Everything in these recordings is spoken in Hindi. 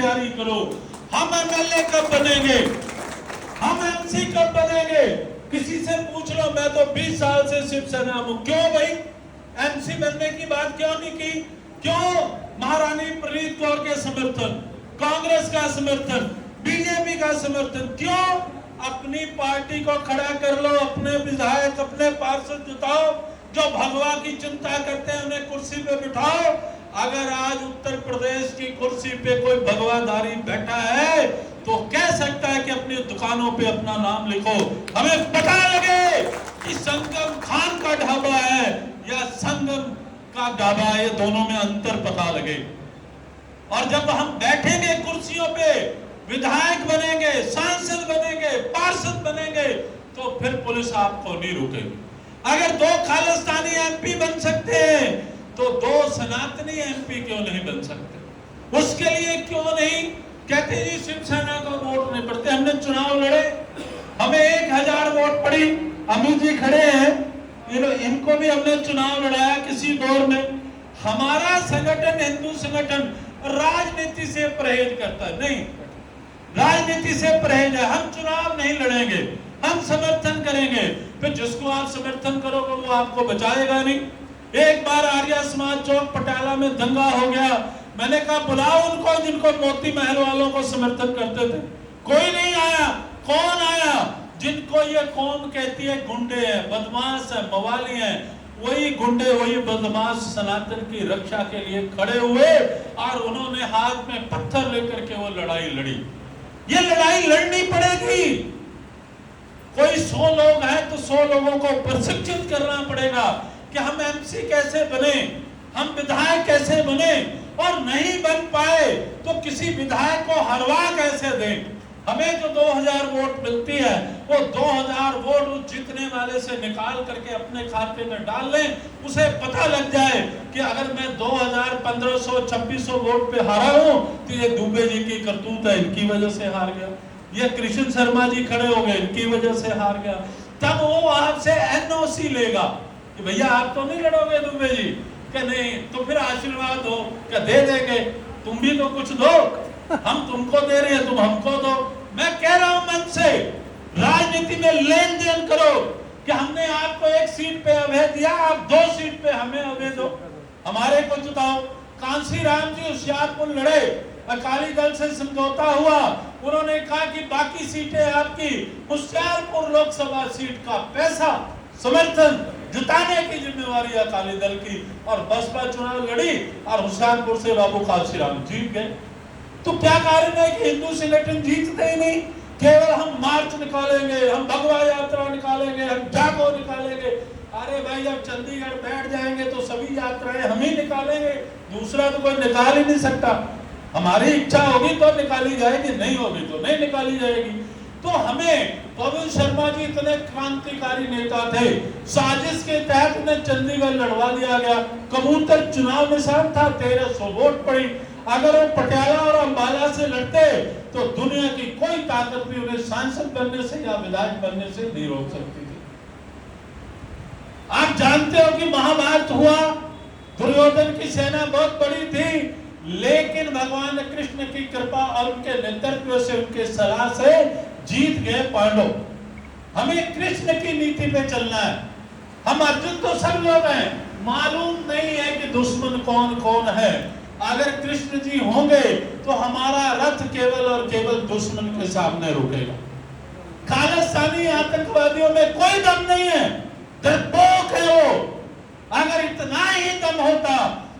तैयारी करो। हम एमएलए कब बनेंगे, हम एमसी कब बनेंगे? किसी से पूछ लो। मैं तो 20 साल से शिवसेना हूं। क्यों भाई एमसी बनने की बात क्यों नहीं की? क्यों महारानी प्रणीत कौर के समर्थन, कांग्रेस का समर्थन, बीजेपी का समर्थन? क्यों? अपनी पार्टी को खड़ा कर लो, अपने विधायक, अपने पार्षद जुटाओ, जो भगवा की चिंता करते हैं उन्हें कुर्सी पे बिठाओ। अगर आज उत्तर प्रदेश की कुर्सी पे कोई भगवाधारी बैठा है तो कह सकता है कि अपनी दुकानों पे अपना नाम लिखो। हमें पता लगे कि संगम खान का ढाबा है या संगम का ढाबा है, ये दोनों में अंतर पता लगे। और जब हम बैठेंगे कुर्सियों पे, विधायक बनेंगे, सांसद बनेंगे, पार्षद बनेंगे, तो फिर पुलिस आपको नहीं रोकेगी। अगर 2 खालिस्तानी एमपी बन सकते हैं तो 2 सनातनी एमपी क्यों नहीं बन सकते? उसके लिए क्यों नहीं कहते जी शिवसेना को वोट नहीं पड़ते? हमने चुनाव लड़े, हमें 1000 वोट पड़ी। अमित जी खड़े हैं, इनको भी हमने चुनाव लड़ाया किसी दौर में। हमारा संगठन, हिंदू संगठन, राजनीति से परहेज करता है। नहीं, राजनीति से परहेज है। हम चुनाव नहीं लड़ेंगे, हम समर्थन करेंगे। फिर जिसको आप समर्थन करोगे वो आपको बचाएगा नहीं। एक बार आर्य समाज चौक पटियाला में दंगा हो गया। मैंने कहा बुलाओ उनको जिनको मोती महल वालों को समर्थन करते थे। कोई नहीं आया। कौन आया? जिनको ये कौम कहती है गुंडे हैं, बदमाश है, मवाली है, वही गुंडे, वही बदमाश सनातन की रक्षा के लिए खड़े हुए और उन्होंने हाथ में पत्थर लेकर के वो लड़ाई लड़ी। ये लड़ाई लड़नी पड़ेगी। कोई 100 लोग हैं तो 100 लोगों को प्रशिक्षित करना पड़ेगा कि हम एमसी कैसे बने, हम विधायक कैसे बने, और नहीं बन पाए तो किसी विधायक को हरवा कैसे दें। हमें जो 2000 वोट मिलती है वो 2000 वोट उस जीतने वाले से निकाल करके अपने खाते में डाल लें। उसे पता लग जाए कि अगर मैं 2000, 1500, 2600 वोट पे हारा हूं तो ये दुबे जी की करतूत है, इनकी वजह से हार गया। ये कृष्ण शर्मा जी खड़े हो गए, इनकी वजह से हार गया। तब वो आपसे एनओसी लेगा कि भैया आप तो नहीं लड़ोगे दुबे जी? कि नहीं, तो फिर आशीर्वाद दो, क्या दे देंगे? तुम भी तो कुछ दो, हम तुमको दे रहे हैं, तुम हमको दो। मैं कह रहा हूं मन से, राजनीति में लेन देन करो कि हमने आपको 1 सीट पे अभय दिया, आप 2 सीट पे हमें अभय दो, हमारे को जिताओ। कांसी राम जी होशियारपुर लड़े, अकाली दल से समझौता हुआ, उन्होंने कहा कि बाकी सीटें आपकी, होशियारपुर लोकसभा सीट का पैसा, समर्थन जुटाने की जिम्मेवारी अकाली दल की, और बसपा चुनाव लड़ी और होशियारपुर से बाबू कांसी राम जीत गए। तो क्या कारण है कि हिंदू संगठन जीतते ही नहीं? केवल हम मार्च निकालेंगे, हम भगवा यात्रा निकालेंगे, हम जागो निकालेंगे। अरे भाई जब चंडीगढ़ बैठ जाएंगे तो सभी यात्राएं हम ही निकालेंगे, दूसरा तो कोई निकाल ही नहीं सकता। हमारी इच्छा होगी तो निकाली जाएगी, नहीं होगी तो नहीं निकाली जाएगी। तो हमें पवन शर्मा जी इतने क्रांतिकारी नेता थे, साजिश के तहत उन्हें चंडीगढ़ लड़वा दिया गया। कबूतर चुनाव निशान था, 1300 वोट पड़ी। अगर वो पटियाला और अंबाला से लड़ते तो दुनिया की कोई ताकत भी उन्हें सांसद बनने से या विधायक बनने से नहीं रोक सकती थी। आप जानते हो कि महाभारत हुआ, दुर्योधन की सेना बहुत बड़ी थी, लेकिन भगवान कृष्ण की कृपा और उनके नेतृत्व से, उनके सलाह से जीत गए पांडव। हमें कृष्ण की नीति पे चलना है। हम अर्जुन तो सब लोग हैं, मालूम नहीं है कि दुश्मन कौन कौन है। अगर कृष्ण जी होंगे तो हमारा रथ केवल और केवल दुश्मन के सामने रुकेगा। खालिस्तानी आतंकवादियों में कोई दम नहीं है, डरपोक है वो। अगर इतना ही दम होता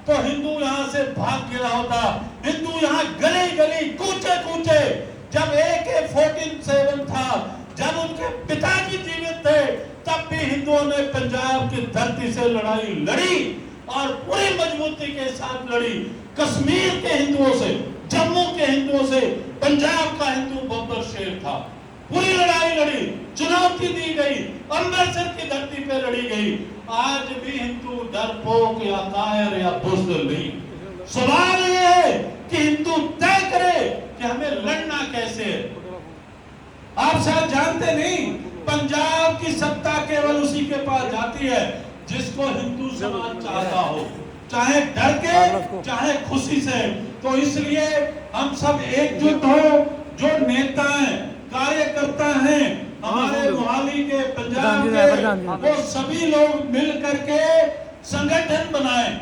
तो हिंदू यहां से भाग गया होता। हिंदू यहां गली गली, कूचे कूचे, जब AK-47 था, जब उनके पिताजी जीवित थे, तब भी हिंदुओं ने पंजाब की धरती से लड़ाई लड़ी और पूरी मजबूती के साथ लड़ी। कश्मीर के हिंदुओं से, जम्मू के हिंदुओं से, पंजाब का हिंदू बब्बर शेर था, पूरी लड़ाई लड़ी, चुनौती दी गई, अमृतसर की धरती पे लड़ी गई। आज भी हिंदू डरपोक या कायर या बुज़दिल नहीं। सवाल ये है कि हिंदू तय करे कि हमें लड़ना कैसे है। आप शायद जानते नहीं, पंजाब की सत्ता केवल उसी के पास जाती है जिसको हिंदू समाज चाहता हो। चाहे डर के चाहे खुशी से। तो इसलिए हम सब एकजुट हो, जो नेता हैं, कार्यकर्ता हैं हमारे मोहाली के, पंजाब के, वो सभी लोग मिल करके संगठन बनाएं।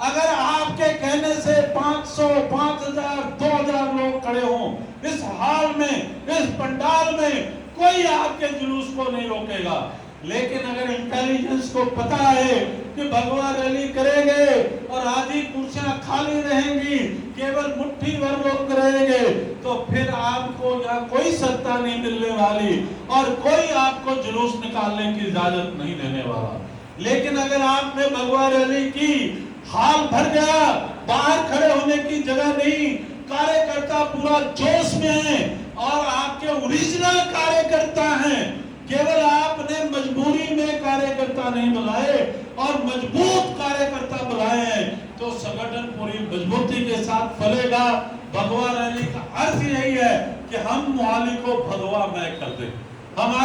अगर आपके कहने से 500, 5000, 2000 लोग खड़े हों इस हाल में, इस पंडाल में, कोई आपके जुलूस को नहीं रोकेगा। लेकिन अगर इंटेलिजेंस को पता है कि भगवा रैली करेंगे और आधी कुर्सियां खाली रहेंगी, केवल मुट्ठी भर लोग रहेंगे, तो फिर आपको यहाँ कोई सत्ता नहीं मिलने वाली और कोई आपको जुलूस निकालने की इजाजत नहीं देने वाला। लेकिन अगर आपने भगवा रैली की, हाल भर गया, बाहर खड़े होने की जगह नहीं, कार्यकर्ता पूरा जोश में है और आपके ओरिजिनल कार्यकर्ता हैं, केवल आपने मजबूरी में कार्यकर्ता नहीं बुलाए और मजबूत कार्यकर्ता बुलाए हैं, तो संगठन पूरी मजबूती के साथ फलेगा। भगवा रैली का अर्थ यही है कि हम मोहाली को भगवा मय कर दें। हमारे